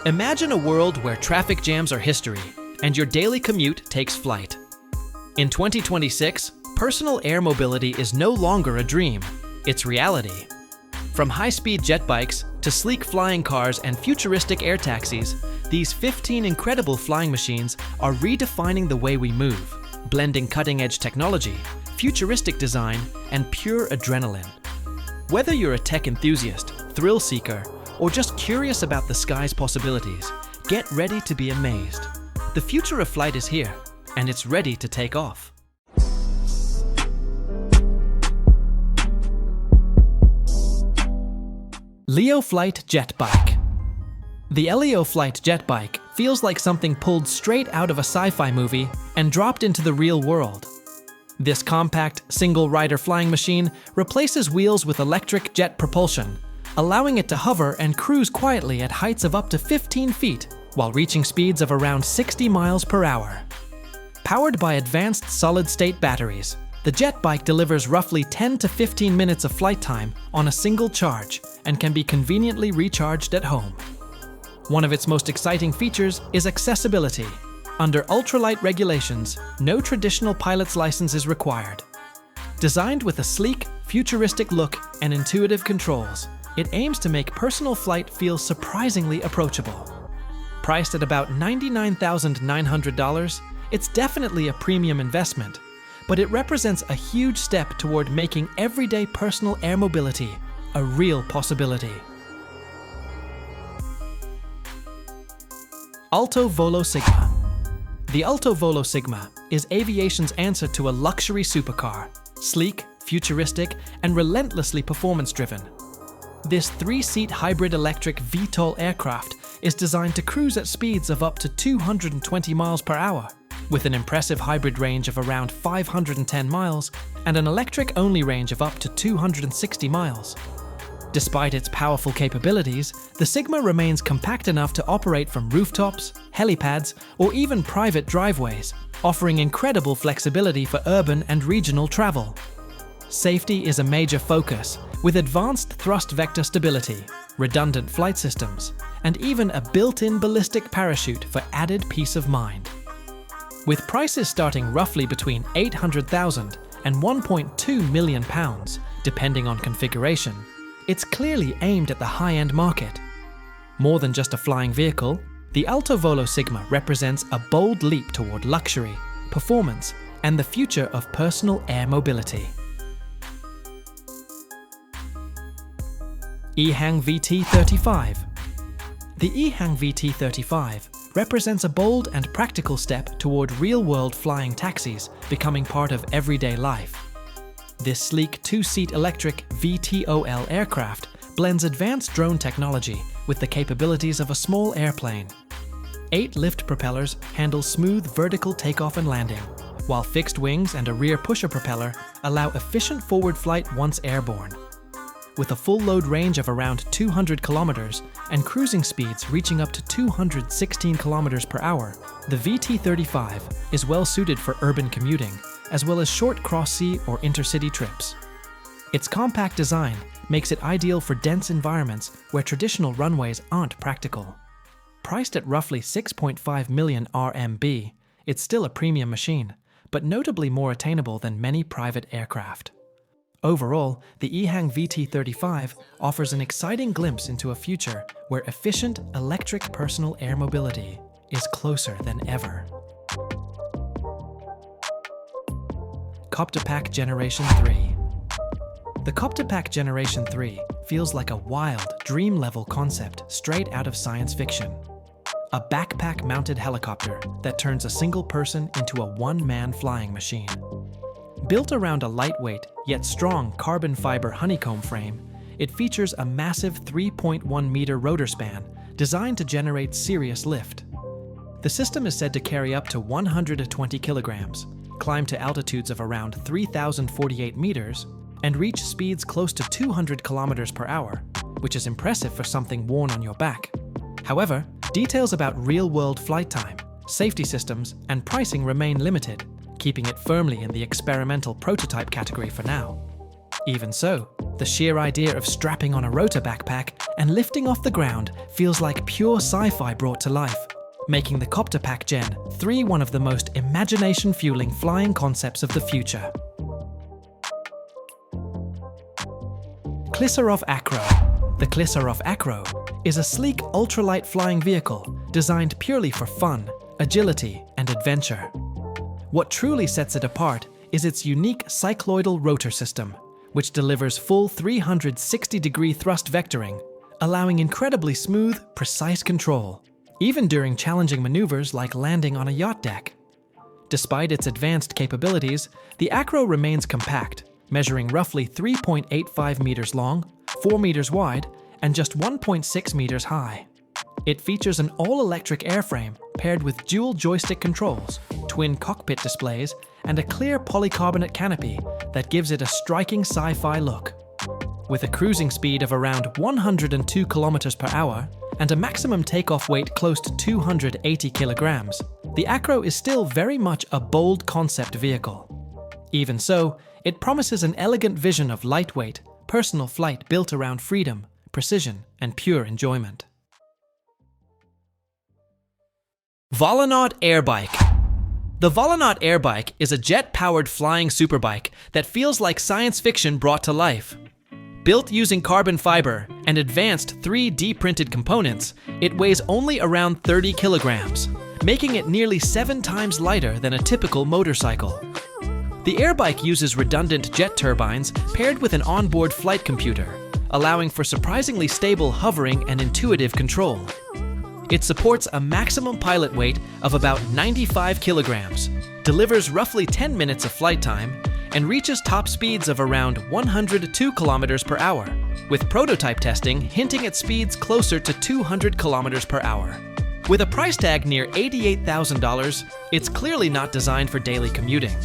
Imagine a world where traffic jams are history and your daily commute takes flight. In 2026, personal air mobility is no longer a dream, it's reality. From high-speed jet bikes to sleek flying cars and futuristic air taxis, these 15 incredible flying machines are redefining the way we move, blending cutting-edge technology, futuristic design, and pure adrenaline. Whether you're a tech enthusiast, thrill seeker, or just curious about the sky's possibilities, get ready to be amazed. The future of flight is here, and it's ready to take off. Flight JetBike. The Elio Flight JetBike feels like something pulled straight out of a sci-fi movie and dropped into the real world. This compact, single-rider flying machine replaces wheels with electric jet propulsion, allowing it to hover and cruise quietly at heights of up to 15 feet while reaching speeds of around 60 miles per hour. Powered by advanced solid-state batteries, the JetBike delivers roughly 10 to 15 minutes of flight time on a single charge and can be conveniently recharged at home. One of its most exciting features is accessibility. Under ultralight regulations, no traditional pilot's license is required. Designed with a sleek, futuristic look and intuitive controls, it aims to make personal flight feel surprisingly approachable. Priced at about $99,900, it's definitely a premium investment, but it represents a huge step toward making everyday personal air mobility a real possibility. AltoVolo Sigma. The AltoVolo Sigma is aviation's answer to a luxury supercar, sleek, futuristic, and relentlessly performance-driven. This 3-seat hybrid electric VTOL aircraft is designed to cruise at speeds of up to 220 miles per hour, with an impressive hybrid range of around 510 miles and an electric-only range of up to 260 miles. Despite its powerful capabilities, the Sigma remains compact enough to operate from rooftops, helipads, or even private driveways, offering incredible flexibility for urban and regional travel. Safety is a major focus, with advanced thrust vector stability, redundant flight systems, and even a built-in ballistic parachute for added peace of mind. With prices starting roughly between $800,000 and £1.2 million, depending on configuration, it's clearly aimed at the high-end market. More than just a flying vehicle, the AltoVolo Sigma represents a bold leap toward luxury, performance, and the future of personal air mobility. EHang VT35. The EHang VT35 represents a bold and practical step toward real-world flying taxis becoming part of everyday life. This sleek 2-seat electric VTOL aircraft blends advanced drone technology with the capabilities of a small airplane. 8 lift propellers handle smooth vertical takeoff and landing, while fixed wings and a rear pusher propeller allow efficient forward flight once airborne. With a full load range of around 200 kilometers and cruising speeds reaching up to 216 kilometers per hour, the VT35 is well suited for urban commuting, as well as short cross-sea or intercity trips. Its compact design makes it ideal for dense environments where traditional runways aren't practical. Priced at roughly 6.5 million RMB, it's still a premium machine, but notably more attainable than many private aircraft. Overall, the EHang VT35 offers an exciting glimpse into a future where efficient electric personal air mobility is closer than ever. CopterPack Generation 3. The CopterPack Generation 3 feels like a wild, dream-level concept straight out of science fiction. A backpack-mounted helicopter that turns a single person into a one-man flying machine. Built around a lightweight yet strong carbon fiber honeycomb frame, it features a massive 3.1-meter rotor span designed to generate serious lift. The system is said to carry up to 120 kilograms, climb to altitudes of around 3,048 meters, and reach speeds close to 200 kilometers per hour, which is impressive for something worn on your back. However, details about real-world flight time, safety systems, and pricing remain limited, keeping it firmly in the experimental prototype category for now. Even so, The sheer idea of strapping on a rotor backpack and lifting off the ground feels like pure sci-fi brought to life, making the CopterPack Gen 3 one of the most imagination-fueling flying concepts of the future. Klissarov Acro. The Klissarov Acro is a sleek, ultralight flying vehicle designed purely for fun, agility, and adventure. What truly sets it apart is its unique cycloidal rotor system, which delivers full 360-degree thrust vectoring, allowing incredibly smooth, precise control, even during challenging maneuvers like landing on a yacht deck. Despite its advanced capabilities, the Acro remains compact, measuring roughly 3.85 meters long, 4 meters wide, and just 1.6 meters high. It features an all-electric airframe paired with dual joystick controls, twin cockpit displays, and a clear polycarbonate canopy that gives it a striking sci-fi look. With a cruising speed of around 102 kilometers per hour and a maximum takeoff weight close to 280 kilograms, the Acro is still very much a bold concept vehicle. Even so, it promises an elegant vision of lightweight, personal flight built around freedom, precision, and pure enjoyment. Volonaut Airbike. The Volonaut Airbike is a jet-powered flying superbike that feels like science fiction brought to life. Built using carbon fiber and advanced 3D printed components, it weighs only around 30 kilograms, making it nearly 7 times lighter than a typical motorcycle. The Airbike uses redundant jet turbines paired with an onboard flight computer, allowing for surprisingly stable hovering and intuitive control. It supports a maximum pilot weight of about 95 kilograms, delivers roughly 10 minutes of flight time, and reaches top speeds of around 102 kilometers per hour, with prototype testing hinting at speeds closer to 200 kilometers per hour. With a price tag near $88,000, it's clearly not designed for daily commuting.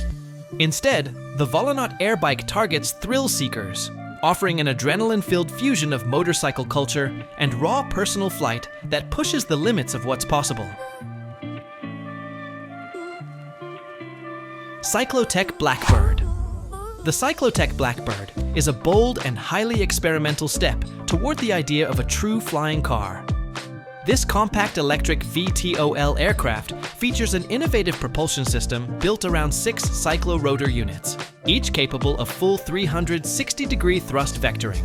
Instead, the Volonaut Airbike targets thrill seekers, offering an adrenaline-filled fusion of motorcycle culture and raw personal flight that pushes the limits of what's possible. CycloTech BlackBird. The CycloTech BlackBird is a bold and highly experimental step toward the idea of a true flying car. This compact electric VTOL aircraft features an innovative propulsion system built around 6 cyclo-rotor units, each capable of full 360-degree thrust vectoring.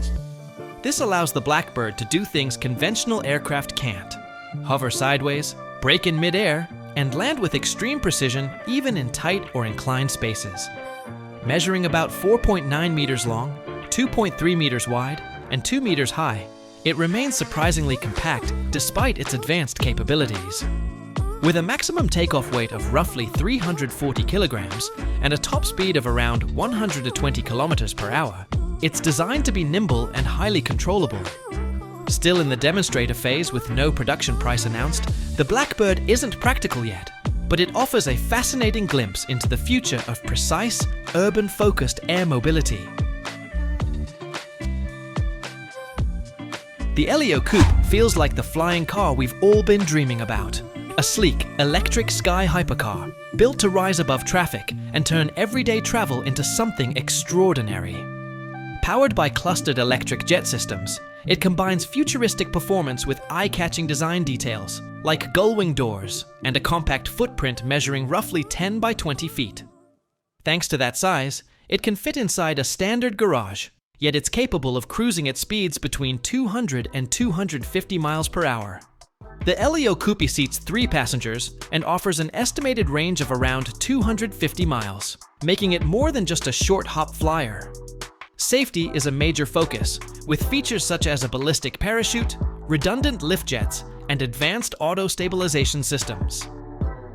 This allows the Blackbird to do things conventional aircraft can't: hover sideways, brake in mid-air, and land with extreme precision even in tight or inclined spaces. Measuring about 4.9 meters long, 2.3 meters wide, and 2 meters high, it remains surprisingly compact despite its advanced capabilities. With a maximum takeoff weight of roughly 340 kilograms and a top speed of around 120 kilometers per hour, it's designed to be nimble and highly controllable. Still in the demonstrator phase with no production price announced, the Blackbird isn't practical yet, but it offers a fascinating glimpse into the future of precise, urban-focused air mobility. The Elio Coupe feels like the flying car we've all been dreaming about. A sleek, electric sky hypercar, built to rise above traffic and turn everyday travel into something extraordinary. Powered by clustered electric jet systems, it combines futuristic performance with eye-catching design details, like gull-wing doors and a compact footprint measuring roughly 10 by 20 feet. Thanks to that size, it can fit inside a standard garage, yet it's capable of cruising at speeds between 200 and 250 miles per hour. The Elio Coupe seats 3 passengers and offers an estimated range of around 250 miles, making it more than just a short-hop flyer. Safety is a major focus, with features such as a ballistic parachute, redundant lift jets, and advanced auto-stabilization systems.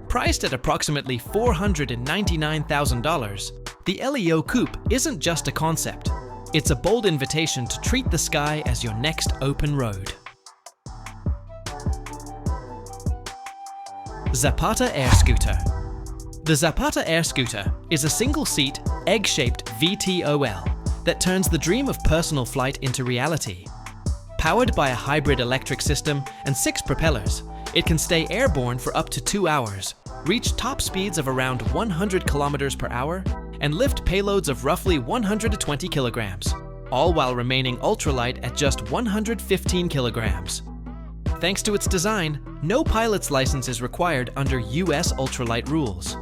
Priced at approximately $499,000, the Elio Coupe isn't just a concept. It's a bold invitation to treat the sky as your next open road. Zapata Air Scooter. The Zapata Air Scooter is a single-seat, egg-shaped VTOL that turns the dream of personal flight into reality. Powered by a hybrid electric system and 6 propellers, it can stay airborne for up to 2 hours, reach top speeds of around 100 kilometers per hour, and lift payloads of roughly 120 kilograms. all while remaining ultralight at just 115 kilograms. Thanks to its design, no pilot's license is required under US ultralight rules.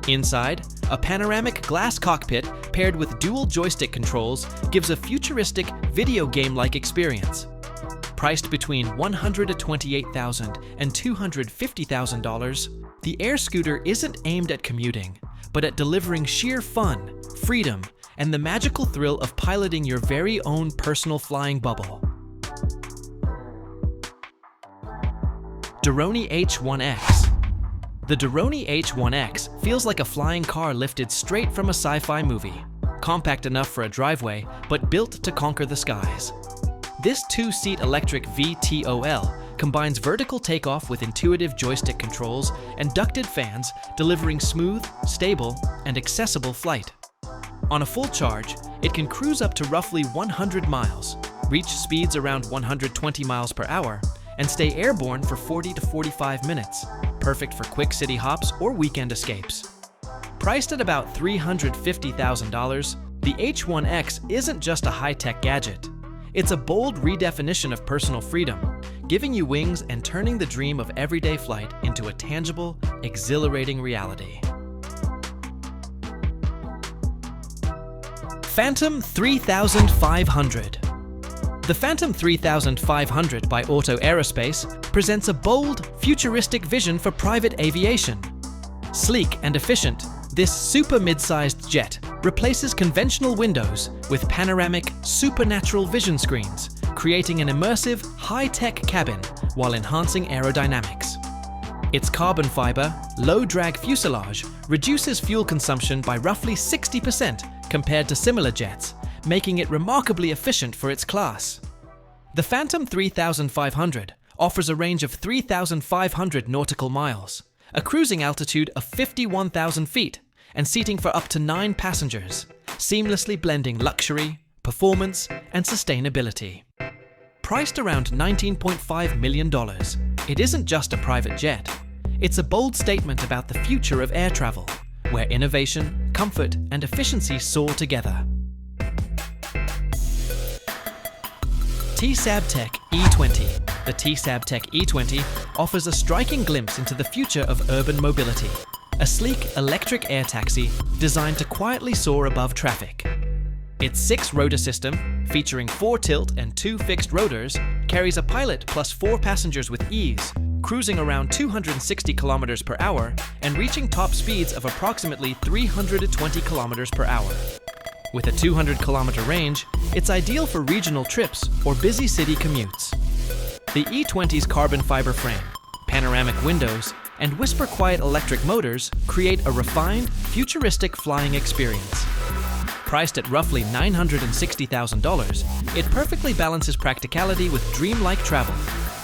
Inside, a panoramic glass cockpit paired with dual joystick controls gives a futuristic video game-like experience. Priced between $128,000 and $250,000, the Air Scooter isn't aimed at commuting, but at delivering sheer fun, freedom, and the magical thrill of piloting your very own personal flying bubble. Doroni H1X. The Doroni H1X feels like a flying car lifted straight from a sci-fi movie, compact enough for a driveway, but built to conquer the skies. This two-seat electric VTOL combines vertical takeoff with intuitive joystick controls and ducted fans, delivering smooth, stable, and accessible flight. On a full charge, it can cruise up to roughly 100 miles, reach speeds around 120 miles per hour, and stay airborne for 40 to 45 minutes, perfect for quick city hops or weekend escapes. Priced at about $350,000, the H1X isn't just a high-tech gadget. It's a bold redefinition of personal freedom, giving you wings and turning the dream of everyday flight into a tangible, exhilarating reality. Phantom 3500. The Phantom 3500 by Auto Aerospace presents a bold, futuristic vision for private aviation. Sleek and efficient, this super mid-sized jet replaces conventional windows with panoramic, supernatural vision screens, creating an immersive, high-tech cabin while enhancing aerodynamics. Its carbon fiber, low-drag fuselage reduces fuel consumption by roughly 60% compared to similar jets, making it remarkably efficient for its class. The Phantom 3500 offers a range of 3,500 nautical miles, a cruising altitude of 51,000 feet, and seating for up to 9 passengers, seamlessly blending luxury, performance, and sustainability. Priced around $19.5 million, it isn't just a private jet. It's a bold statement about the future of air travel, where innovation, comfort, and efficiency soar together. TCab Tech E20. The TCab Tech E20 offers a striking glimpse into the future of urban mobility. A sleek electric air taxi designed to quietly soar above traffic. Its 6-rotor system, featuring 4 tilt and 2 fixed rotors, carries a pilot plus 4 passengers with ease, cruising around 260 kilometers per hour and reaching top speeds of approximately 320 kilometers per hour. With a 200-kilometer range, it's ideal for regional trips or busy city commutes. The E20's carbon fiber frame, panoramic windows, and whisper-quiet electric motors create a refined, futuristic flying experience. Priced at roughly $960,000, it perfectly balances practicality with dreamlike travel,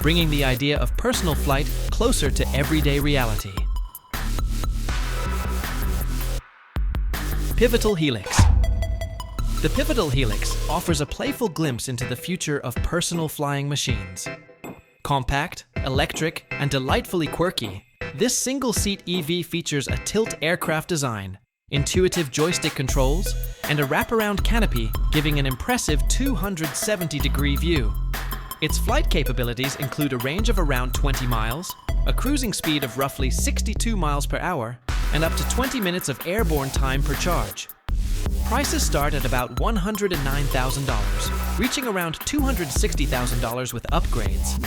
bringing the idea of personal flight closer to everyday reality. Pivotal Helix. The Pivotal Helix offers a playful glimpse into the future of personal flying machines. Compact, electric, and delightfully quirky, this single-seat EV features a tilt aircraft design, intuitive joystick controls, and a wraparound canopy giving an impressive 270-degree view. Its flight capabilities include a range of around 20 miles, a cruising speed of roughly 62 miles per hour, and up to 20 minutes of airborne time per charge. Prices start at about $109,000, reaching around $260,000 with upgrades.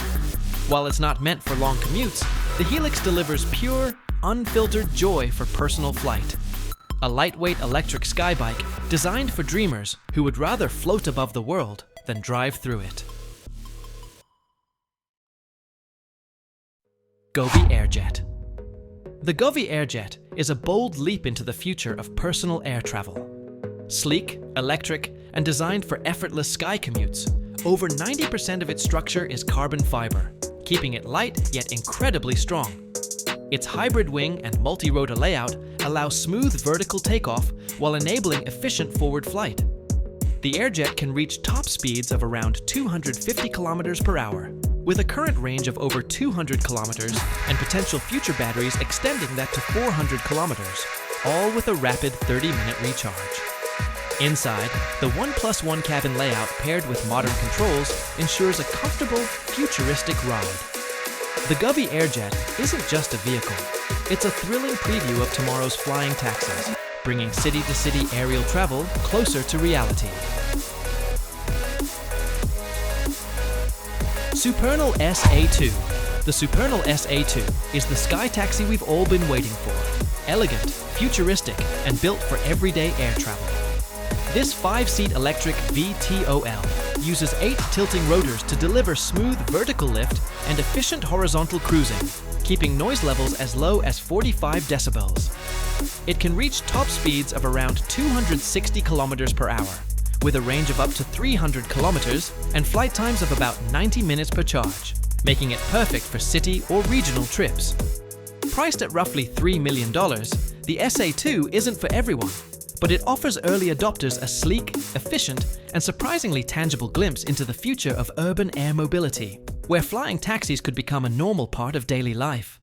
While it's not meant for long commutes, the Helix delivers pure, unfiltered joy for personal flight. A lightweight electric skybike designed for dreamers who would rather float above the world than drive through it. Govy Airjet. The Govy Airjet is a bold leap into the future of personal air travel. Sleek, electric, and designed for effortless sky commutes, over 90% of its structure is carbon fiber, keeping it light yet incredibly strong. Its hybrid wing and multi-rotor layout allow smooth vertical takeoff while enabling efficient forward flight. The Airjet can reach top speeds of around 250 kilometers per hour, with a current range of over 200 kilometers and potential future batteries extending that to 400 kilometers, all with a rapid 30-minute recharge. Inside, the 1+1 cabin layout paired with modern controls ensures a comfortable, futuristic ride. The Govy Airjet isn't just a vehicle. It's a thrilling preview of tomorrow's flying taxis, bringing city-to-city aerial travel closer to reality. Supernal S-A2. The Supernal S-A2 is the sky taxi we've all been waiting for. Elegant, futuristic, and built for everyday air travel. This 5-seat electric VTOL uses 8 tilting rotors to deliver smooth vertical lift and efficient horizontal cruising, keeping noise levels as low as 45 decibels. It can reach top speeds of around 260 kilometers per hour, with a range of up to 300 kilometers and flight times of about 90 minutes per charge, making it perfect for city or regional trips. Priced at roughly $3 million, the SA2 isn't for everyone, but it offers early adopters a sleek, efficient, and surprisingly tangible glimpse into the future of urban air mobility, where flying taxis could become a normal part of daily life.